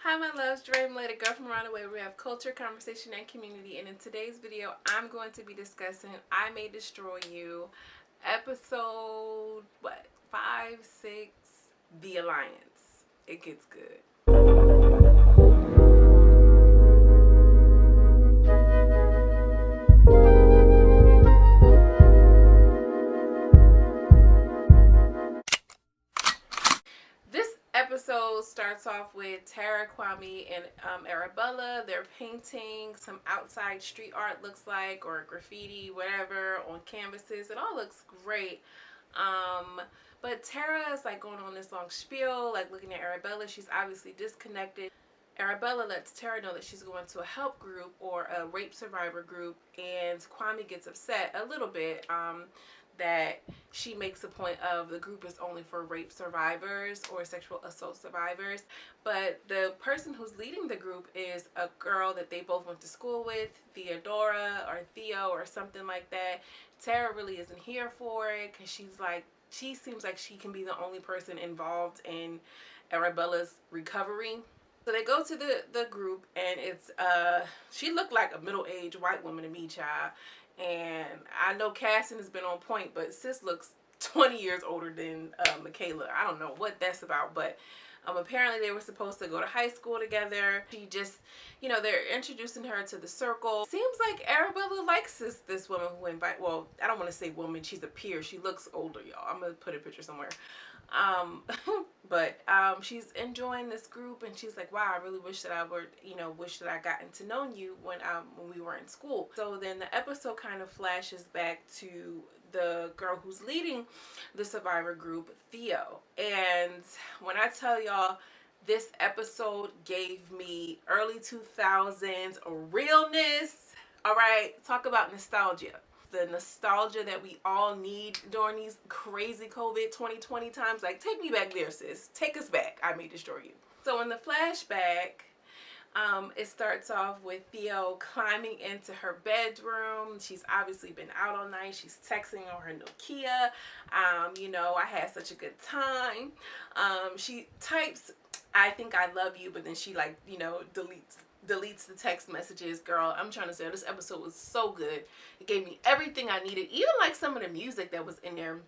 Hi my loves, Dream Lady, girl from around the way. We have culture, conversation, and community. And in today's video, I'm going to be discussing I May Destroy You, episode, what, 5, 6, The Alliance. It gets good. Episode starts off with Tarra, Kwame, and Arabella. They're painting some outside street art, looks like, or graffiti, whatever, on canvases. It all looks great. But Tarra is like going on this long spiel, like looking at Arabella. She's obviously disconnected. Arabella lets Tarra know that she's going to a help group or a rape survivor group, and Kwame gets upset a little bit. That she makes a point of the group is only for rape survivors or sexual assault survivors, but the person who's leading the group is a girl that they both went to school with, Theodora or Theo or something like that. Tarra really isn't here for it because she seems like she can be the only person involved in Arabella's recovery. So they go to the group, and it's she looked like a middle-aged white woman to me, child. And I know casting has been on point, but sis looks 20 years older than Michaela. I don't know what that's about, but apparently they were supposed to go to high school together. She just, they're introducing her to the circle. Seems like Arabella likes this woman who well, I don't want to say woman, she's a peer. She looks older, y'all. I'm going to put a picture somewhere. But she's enjoying this group, and she's like, wow, I really wish that I would, wish that I gotten to know you when we were in school. So then the episode kind of flashes back to the girl who's leading the survivor group, Theo. And when I tell y'all, this episode gave me early 2000s realness. All right, talk about nostalgia. The nostalgia that we all need during these crazy COVID 2020 times. Like, take me back there, sis. Take us back. I May Destroy You. So in the flashback, it starts off with Theo climbing into her bedroom. She's obviously been out all night. She's texting on her Nokia. I had such a good time. She types, I think I love you, but then she deletes the text messages. Girl, I'm trying to say, this episode was so good. It gave me everything I needed, even like some of the music that was in there.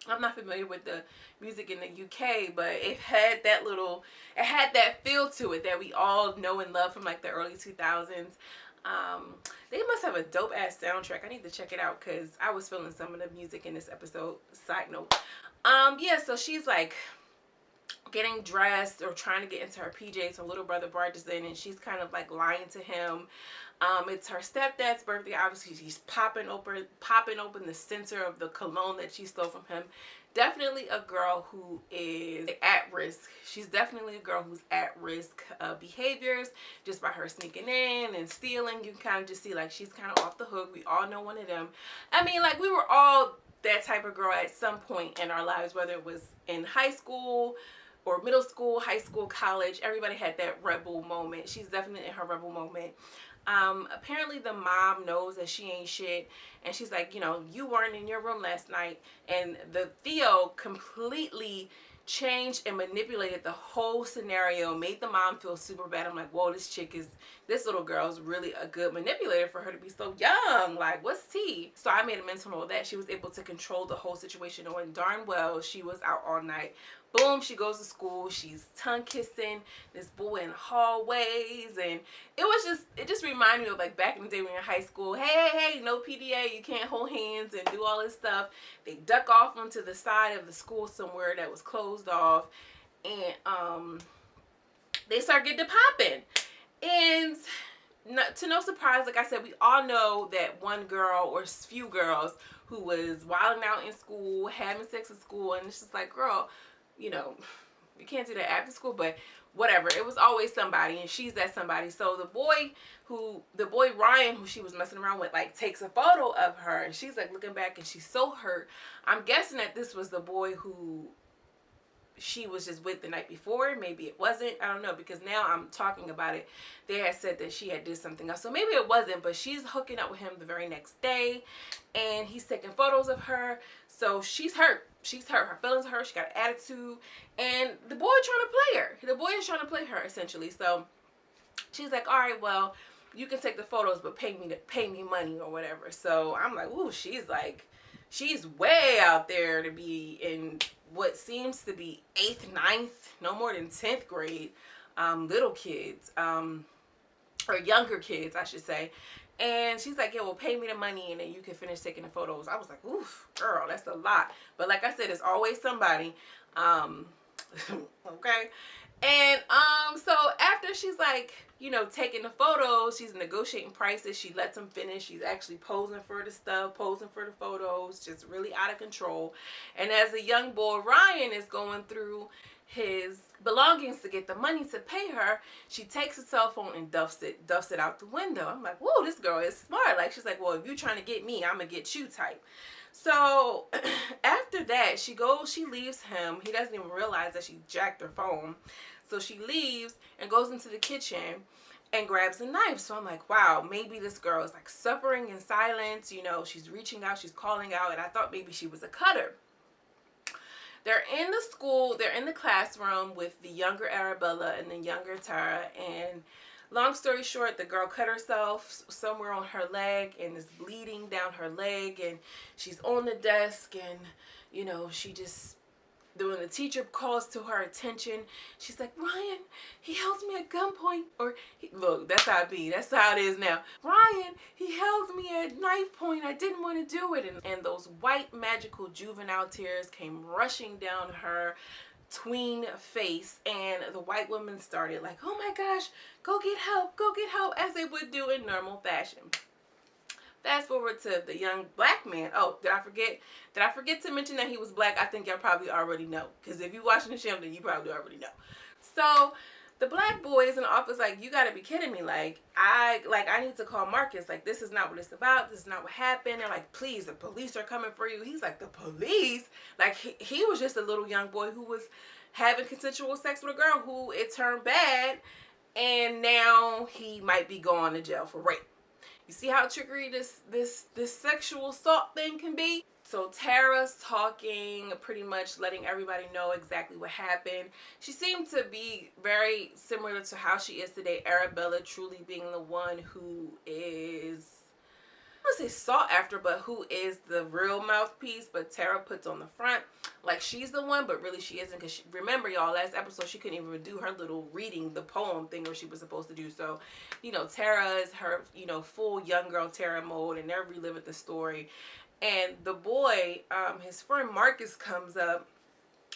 I'm not familiar with the music in the UK, but it had that feel to it that we all know and love from like the early 2000s. They must have a dope ass soundtrack. I need to check it out because I was feeling some of the music in this episode. Side note. Yeah, so she's like getting dressed or trying to get into her PJs. Her little brother barges in, and she's kind of like lying to him. It's her stepdad's birthday. Obviously, she's popping open the center of the cologne that she stole from him. Definitely a girl who is at risk. She's definitely a girl who's at risk of behaviors just by her sneaking in and stealing. You can kind of just see like she's kind of off the hook. We all know one of them. I mean, like, we were all that type of girl at some point in our lives, whether it was in high school or middle school, high school, college. Everybody had that rebel moment. She's definitely in her rebel moment. Apparently the mom knows that she ain't shit, and she's like, you weren't in your room last night. And the Theo completely changed and manipulated the whole scenario, made the mom feel super bad. I'm like, whoa, this little girl is really a good manipulator for her to be so young. Like, what's tea? So I made a mental note that she was able to control the whole situation, knowing darn well she was out all night. Boom, she goes to school. She's tongue kissing this boy in hallways, and it just reminded me of like back in the day when you're in high school. Hey, no PDA, you can't hold hands and do all this stuff. They duck off onto the side of the school somewhere that was closed off, and they start getting to popping. And to no surprise, like I said, we all know that one girl or few girls who was wilding out in school, having sex in school, and it's just like, girl, you can't do that after school, but whatever. It was always somebody, and she's that somebody. So the boy Ryan, who she was messing around with, like, takes a photo of her, and she's like looking back, and she's so hurt. I'm guessing that this was the boy who she was just with the night before. Maybe it wasn't. I don't know, because now I'm talking about it. They had said that she had did something else, so maybe it wasn't, but she's hooking up with him the very next day, and he's taking photos of her. So she's hurt. she's hurt. Her feelings are hurt. She got an attitude. And the boy trying to play her. The boy is trying to play her, essentially. So she's like, all right, well, you can take the photos, but pay me money or whatever. So I'm like, ooh, she's way out there to be in what seems to be 8th, ninth, no more than 10th grade, little kids, or younger kids, I should say. And she's like, yeah, well, pay me the money and then you can finish taking the photos. I was like, oof, girl, that's a lot. But like I said, there's always somebody. Okay. And so after she's like, you know, taking the photos, she's negotiating prices. She lets them finish. She's actually posing for the stuff, posing for the photos, just really out of control. And as the young boy Ryan is going through his belongings to get the money to pay her, she takes a cell phone and duffs it out the window. I'm like, whoa, this girl is smart. Like, she's like, well, if you're trying to get me, I'm gonna get you type. So after that, she leaves him. He doesn't even realize that she jacked her phone. So she leaves and goes into the kitchen and grabs a knife. So I'm like, wow, maybe this girl is like suffering in silence. You know, she's reaching out, she's calling out, and I thought maybe she was a cutter. They're in the school, they're in the classroom with the younger Arabella and the younger Tarra, and long story short, the girl cut herself somewhere on her leg and is bleeding down her leg, and she's on the desk, and you know, she just, when the teacher calls to her attention, she's like, Ryan, he held me at gunpoint. Or, look, that's how it be. That's how it is now. Ryan, he held me at knife point. I didn't want to do it. And those white magical juvenile tears came rushing down her tween face. And the white woman started like, oh my gosh, go get help, as they would do in normal fashion. Fast forward to the young black man. Oh, did I forget to mention that he was black? I think y'all probably already know. Because if you're watching the show, then you probably already know. So the black boy is in the office like, you gotta be kidding me. Like I need to call Marcus. Like, this is not what it's about. This is not what happened. They're like, please, the police are coming for you. He's like, the police? Like, he was just a little young boy who was having consensual sex with a girl who it turned bad. And now he might be going to jail for rape. You see how trickery this sexual assault thing can be? So Tara's talking, pretty much letting everybody know exactly what happened. She seemed to be very similar to how she is today. Arabella truly being the one who is, I don't want to say sought after, but who is the real mouthpiece, but Tarra puts on the front like she's the one, but really she isn't, because remember y'all, last episode she couldn't even do her little reading the poem thing where she was supposed to do. So, you know, Tarra is her, you know, full young girl Tarra mode, and they're reliving the story. And the boy, his friend Marcus comes up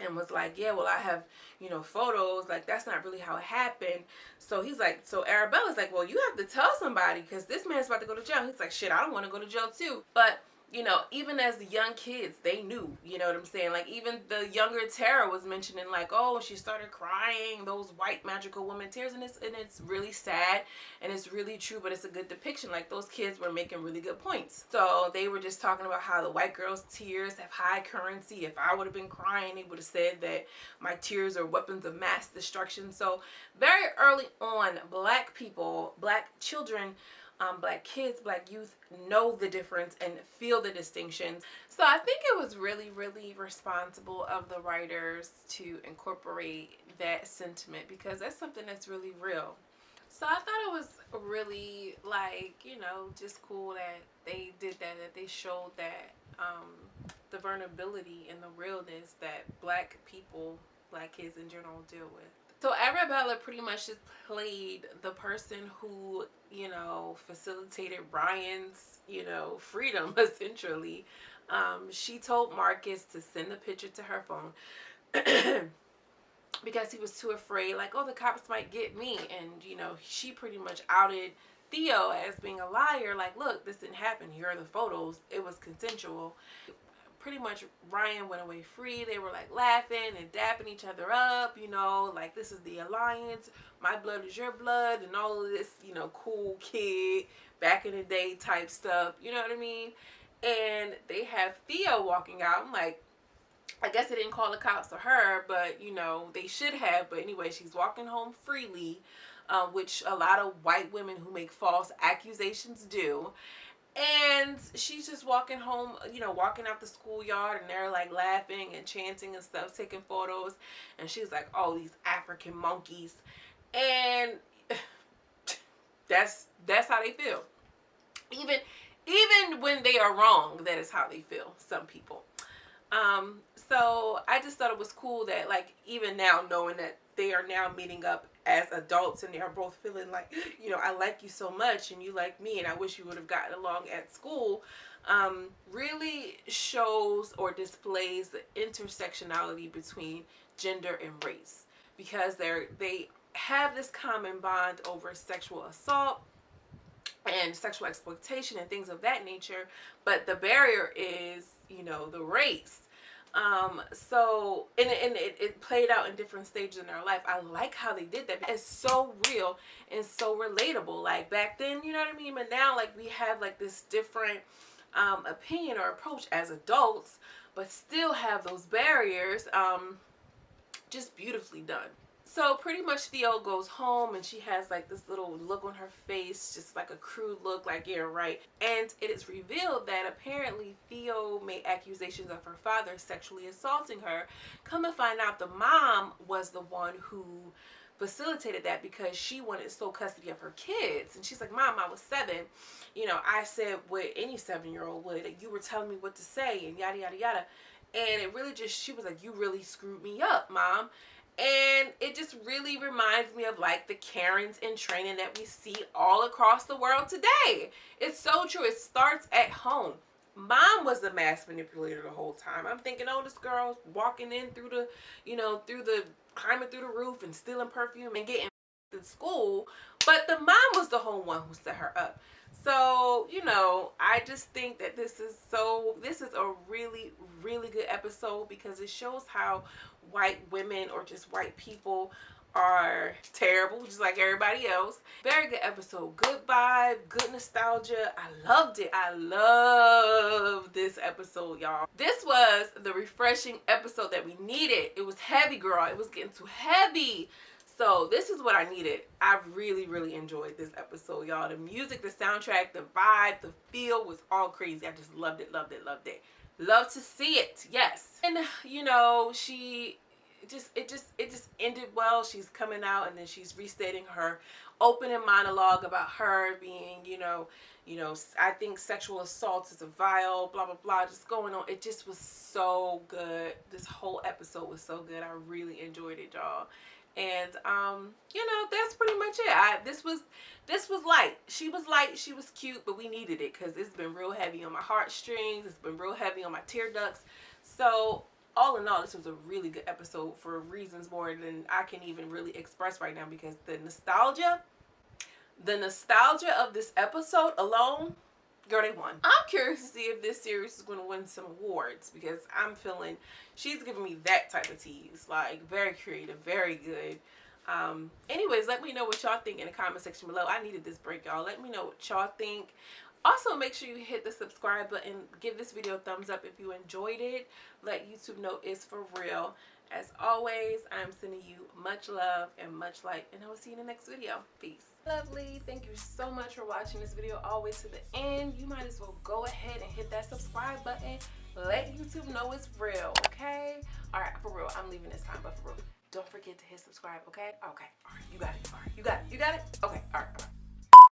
and was like, yeah, well, I have, you know, photos. Like, that's not really how it happened. So he's like, so Arabella's like, well, you have to tell somebody because this man's about to go to jail. He's like, shit, I don't want to go to jail too. But, you know, even as the young kids, they knew, you know what I'm saying? Like, even the younger Tarra was mentioning, like, oh, she started crying, those white magical woman tears, and it's really sad, and it's really true, but it's a good depiction. Like, those kids were making really good points. So they were just talking about how the white girl's tears have high currency. If I would have been crying, they would have said that my tears are weapons of mass destruction. So very early on, black people, black children, black kids, black youth know the difference and feel the distinctions. So I think it was really, really responsible of the writers to incorporate that sentiment, because that's something that's really real. So I thought it was really, like, you know, just cool that they did that they showed that the vulnerability and the realness that black people, black kids in general, deal with. So Arabella pretty much just played the person who, you know, facilitated Ryan's, you know, freedom, essentially. She told Marcus to send the picture to her phone because he was too afraid, like, oh, the cops might get me. And, you know, she pretty much outed Theo as being a liar. Like, look, this didn't happen. Here are the photos. It was consensual. Pretty much Ryan went away free. They were like laughing and dapping each other up, you know, like, this is the alliance, my blood is your blood, and all of this, you know, cool kid back in the day type stuff, you know what I mean? And they have Theo walking out. I'm like, I guess they didn't call the cops for her, but, you know, they should have. But anyway, she's walking home freely, which a lot of white women who make false accusations do. And she's just walking home, you know, walking out the schoolyard, and they're like laughing and chanting and stuff, taking photos. And she's like, oh, these African monkeys. And that's how they feel. Even when they are wrong, that is how they feel, some people. So I just thought it was cool that, like, even now, knowing that they are now meeting up as adults and they are both feeling like, you know, I like you so much and you like me and I wish you would have gotten along at school, really shows or displays the intersectionality between gender and race, because they have this common bond over sexual assault and sexual exploitation and things of that nature, but the barrier is, you know, the race. So it played out in different stages in their life. I like how they did that. It's so real and so relatable. Like back then, you know what I mean? But now, like, we have like this different opinion or approach as adults, but still have those barriers. Just beautifully done. So pretty much Theo goes home and she has like this little look on her face, just like a crude look, like, yeah, right. And it is revealed that apparently Theo made accusations of her father sexually assaulting her. Come to find out, the mom was the one who facilitated that because she wanted sole custody of her kids. And she's like, Mom, I was 7. You know, I said what any 7-year-old would. You were telling me what to say and yada, yada, yada. And it really just, she was like, you really screwed me up, Mom. And it just really reminds me of like the Karens in training that we see all across the world today. It's so true. It starts at home. Mom was the mass manipulator the whole time. I'm thinking, oh, this girl's walking in through the, you know, climbing through the roof and stealing perfume and getting in school. But the mom was the whole one who set her up. So, you know, I just think that this is a really, really good episode, because it shows how white women or just white people are terrible, just like everybody else. Very good episode. Good vibe, good nostalgia. I loved it. I love this episode, y'all. This was the refreshing episode that we needed. It was heavy, girl. It was getting too heavy. So this is what I needed. I really, really enjoyed this episode, y'all. The music, the soundtrack, the vibe, the feel was all crazy. I just loved it, loved it, loved it. Love to see it, yes. And you know, it just ended well. She's coming out and then she's restating her opening monologue about her being, you know, I think sexual assault is a vile, blah blah blah, just going on. It just was so good. This whole episode was so good. I really enjoyed it, y'all. And you know, that's pretty much it. This was light. She was light, she was cute, but we needed it because it's been real heavy on my heartstrings. It's been real heavy on my tear ducts. So all in all, this was a really good episode for reasons more than I can even really express right now, because the nostalgia of this episode alone, girl, they won. I'm curious to see if this series is going to win some awards, because I'm feeling she's giving me that type of tease. Like, very creative, very good. Anyways, let me know what y'all think in the comment section below. I needed this break, y'all. Let me know what y'all think. Also, make sure you hit the subscribe button. Give this video a thumbs up if you enjoyed it. Let YouTube know it's for real. As always, I'm sending you much love and much light, and I will see you in the next video. Peace. Lovely. Thank you so much for watching this video all the way to the end. You might as well go ahead and hit that subscribe button. Let YouTube know it's real, okay? All right, for real. I'm leaving this time, but for real, don't forget to hit subscribe, okay? Okay. All right. You got it. All right. You got it. You got it? Okay. All right. All right.